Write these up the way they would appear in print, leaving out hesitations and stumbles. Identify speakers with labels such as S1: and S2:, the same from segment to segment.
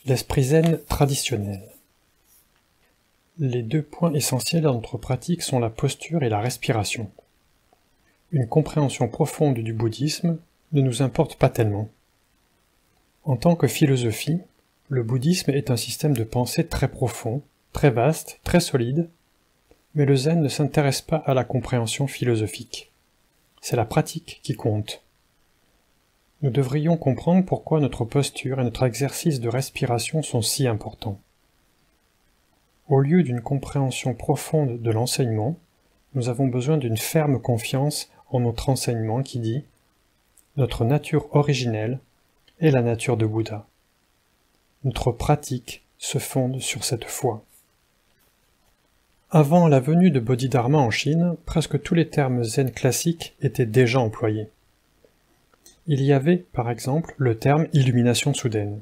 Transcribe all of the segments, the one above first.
S1: L'esprit zen traditionnel. Les deux points essentiels dans notre pratique sont la posture et la respiration. Une compréhension profonde du bouddhisme ne nous importe pas tellement. En tant que philosophie, le bouddhisme est un système de pensée très profond, très vaste, très solide, mais le zen ne s'intéresse pas à la compréhension philosophique. C'est la pratique qui compte. Nous devrions comprendre pourquoi notre posture et notre exercice de respiration sont si importants. Au lieu d'une compréhension profonde de l'enseignement, nous avons besoin d'une ferme confiance en notre enseignement qui dit « Notre nature originelle est la nature de Bouddha ». Notre pratique se fonde sur cette foi. Avant la venue de Bodhidharma en Chine, presque tous les termes zen classiques étaient déjà employés. Il y avait, par exemple, le terme « illumination soudaine ».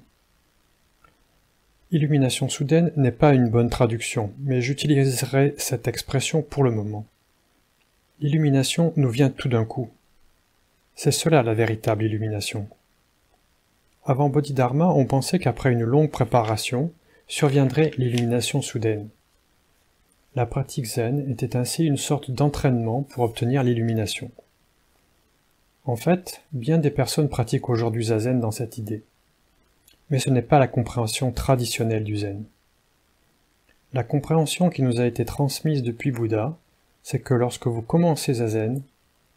S1: Illumination soudaine n'est pas une bonne traduction, mais j'utiliserai cette expression pour le moment. L'illumination nous vient tout d'un coup. C'est cela la véritable illumination. Avant Bodhidharma, on pensait qu'après une longue préparation, surviendrait l'illumination soudaine. La pratique zen était ainsi une sorte d'entraînement pour obtenir l'illumination. En fait, bien des personnes pratiquent aujourd'hui zazen dans cette idée. Mais ce n'est pas la compréhension traditionnelle du zen. La compréhension qui nous a été transmise depuis Bouddha, c'est que lorsque vous commencez zazen,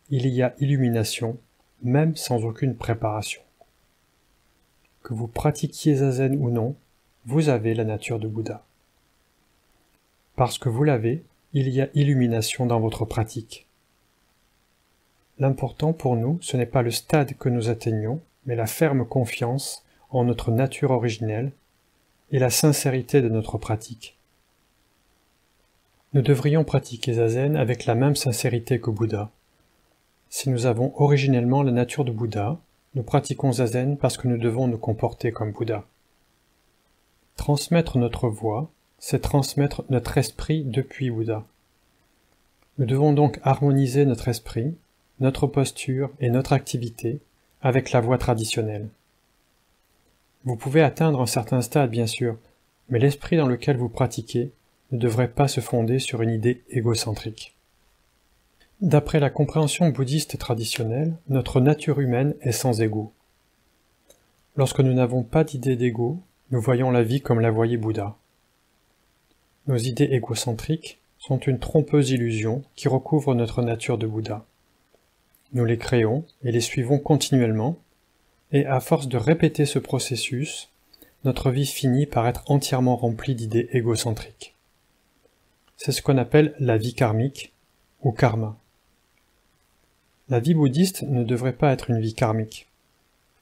S1: il y a illumination, même sans aucune préparation. Que vous pratiquiez zazen ou non, vous avez la nature de Bouddha. Parce que vous l'avez, il y a illumination dans votre pratique. L'important pour nous, ce n'est pas le stade que nous atteignons, mais la ferme confiance en notre nature originelle et la sincérité de notre pratique. Nous devrions pratiquer zazen avec la même sincérité que Bouddha. Si nous avons originellement la nature de Bouddha, nous pratiquons zazen parce que nous devons nous comporter comme Bouddha. Transmettre notre voix, c'est transmettre notre esprit depuis Bouddha. Nous devons donc harmoniser notre esprit, notre posture et notre activité avec la voie traditionnelle. Vous pouvez atteindre un certain stade, bien sûr, mais l'esprit dans lequel vous pratiquez ne devrait pas se fonder sur une idée égocentrique. D'après la compréhension bouddhiste traditionnelle, notre nature humaine est sans ego. Lorsque nous n'avons pas d'idée d'ego, nous voyons la vie comme la voyait Bouddha. Nos idées égocentriques sont une trompeuse illusion qui recouvre notre nature de Bouddha. Nous les créons et les suivons continuellement, et à force de répéter ce processus, notre vie finit par être entièrement remplie d'idées égocentriques. C'est ce qu'on appelle la vie karmique, ou karma. La vie bouddhiste ne devrait pas être une vie karmique.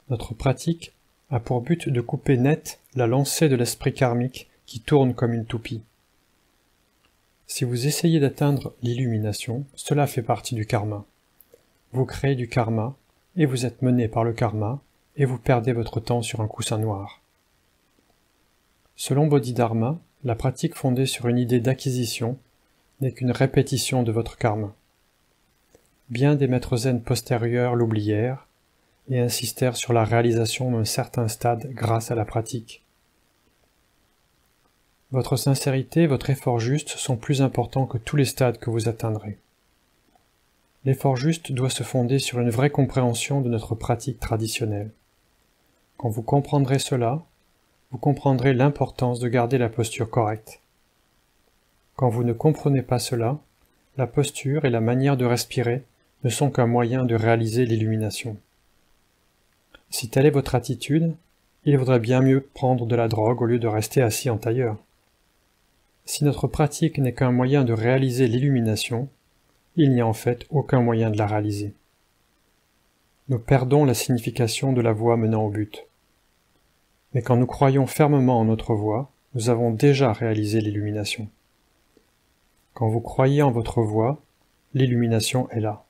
S1: Notre pratique a pour but de couper net la lancée de l'esprit karmique qui tourne comme une toupie. Si vous essayez d'atteindre l'illumination, cela fait partie du karma. Vous créez du karma, et vous êtes mené par le karma, et vous perdez votre temps sur un coussin noir. Selon Bodhidharma, la pratique fondée sur une idée d'acquisition n'est qu'une répétition de votre karma. Bien des maîtres zen postérieurs l'oublièrent et insistèrent sur la réalisation d'un certain stade grâce à la pratique. Votre sincérité et votre effort juste sont plus importants que tous les stades que vous atteindrez. L'effort juste doit se fonder sur une vraie compréhension de notre pratique traditionnelle. Quand vous comprendrez cela, vous comprendrez l'importance de garder la posture correcte. Quand vous ne comprenez pas cela, la posture et la manière de respirer ne sont qu'un moyen de réaliser l'illumination. Si telle est votre attitude, il vaudrait bien mieux prendre de la drogue au lieu de rester assis en tailleur. Si notre pratique n'est qu'un moyen de réaliser l'illumination, il n'y a en fait aucun moyen de la réaliser. Nous perdons la signification de la voie menant au but. Mais quand nous croyons fermement en notre voie, nous avons déjà réalisé l'illumination. Quand vous croyez en votre voie, l'illumination est là.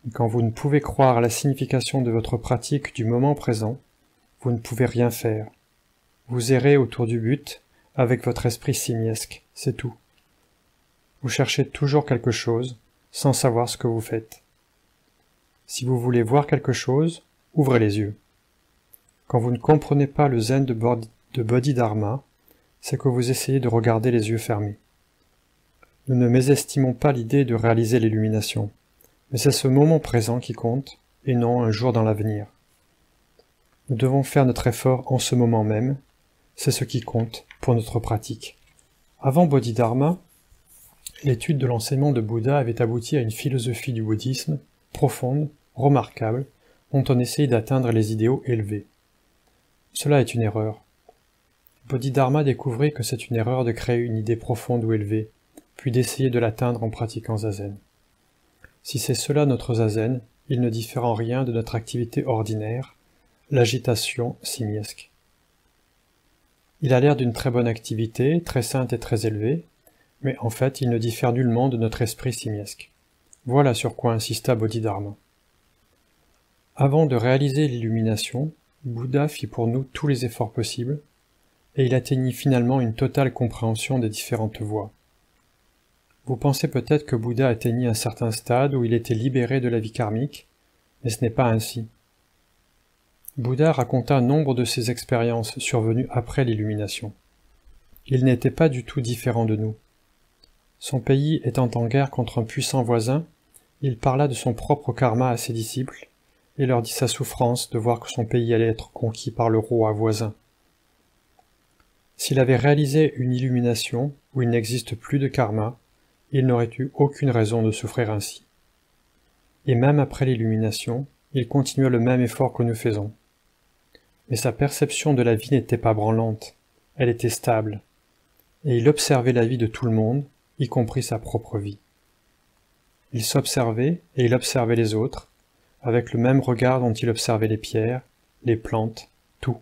S1: Et quand vous ne pouvez croire à la signification de votre pratique du moment présent, vous ne pouvez rien faire. Vous errez autour du but avec votre esprit simiesque, c'est tout. Vous cherchez toujours quelque chose, sans savoir ce que vous faites. Si vous voulez voir quelque chose, ouvrez les yeux. Quand vous ne comprenez pas le zen de Bodhidharma, c'est que vous essayez de regarder les yeux fermés. Nous ne mésestimons pas l'idée de réaliser l'illumination, mais c'est ce moment présent qui compte, et non un jour dans l'avenir. Nous devons faire notre effort en ce moment même, c'est ce qui compte pour notre pratique. Avant Bodhidharma, l'étude de l'enseignement de Bouddha avait abouti à une philosophie du bouddhisme profonde, remarquable, dont on essaye d'atteindre les idéaux élevés. Cela est une erreur. Bodhidharma découvrit que c'est une erreur de créer une idée profonde ou élevée, puis d'essayer de l'atteindre en pratiquant zazen. Si c'est cela notre zazen, il ne diffère en rien de notre activité ordinaire, l'agitation simiesque. Il a l'air d'une très bonne activité, très sainte et très élevée, mais en fait il ne diffère nullement de notre esprit simiesque. Voilà sur quoi insista Bodhidharma. Avant de réaliser l'illumination, Bouddha fit pour nous tous les efforts possibles, et il atteignit finalement une totale compréhension des différentes voies. Vous pensez peut-être que Bouddha atteignit un certain stade où il était libéré de la vie karmique, mais ce n'est pas ainsi. Bouddha raconta nombre de ses expériences survenues après l'illumination. Il n'était pas du tout différent de nous. Son pays étant en guerre contre un puissant voisin, il parla de son propre karma à ses disciples, et leur dit sa souffrance de voir que son pays allait être conquis par le roi voisin. S'il avait réalisé une illumination où il n'existe plus de karma, il n'aurait eu aucune raison de souffrir ainsi. Et même après l'illumination, il continuait le même effort que nous faisons. Mais sa perception de la vie n'était pas branlante, elle était stable, et il observait la vie de tout le monde, y compris sa propre vie. Il s'observait et il observait les autres, avec le même regard dont il observait les pierres, les plantes, tout.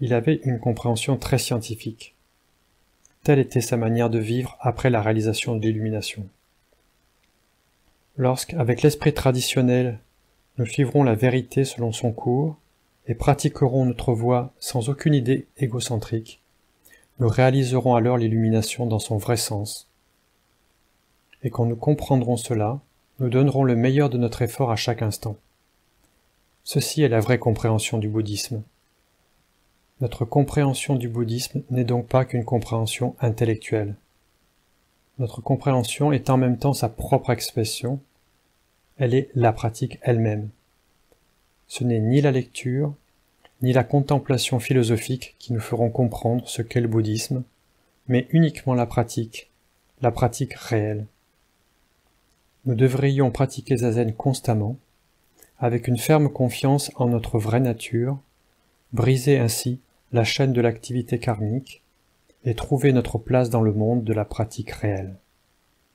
S1: Il avait une compréhension très scientifique. Telle était sa manière de vivre après la réalisation de l'illumination. Lorsqu'avec l'esprit traditionnel, nous suivrons la vérité selon son cours et pratiquerons notre voie sans aucune idée égocentrique, nous réaliserons alors l'illumination dans son vrai sens. Et quand nous comprendrons cela, nous donnerons le meilleur de notre effort à chaque instant. Ceci est la vraie compréhension du bouddhisme. Notre compréhension du bouddhisme n'est donc pas qu'une compréhension intellectuelle. Notre compréhension est en même temps sa propre expression, elle est la pratique elle-même. Ce n'est ni la lecture, ni la contemplation philosophique qui nous feront comprendre ce qu'est le bouddhisme, mais uniquement la pratique réelle. Nous devrions pratiquer zazen constamment, avec une ferme confiance en notre vraie nature, briser ainsi la chaîne de l'activité karmique et trouver notre place dans le monde de la pratique réelle.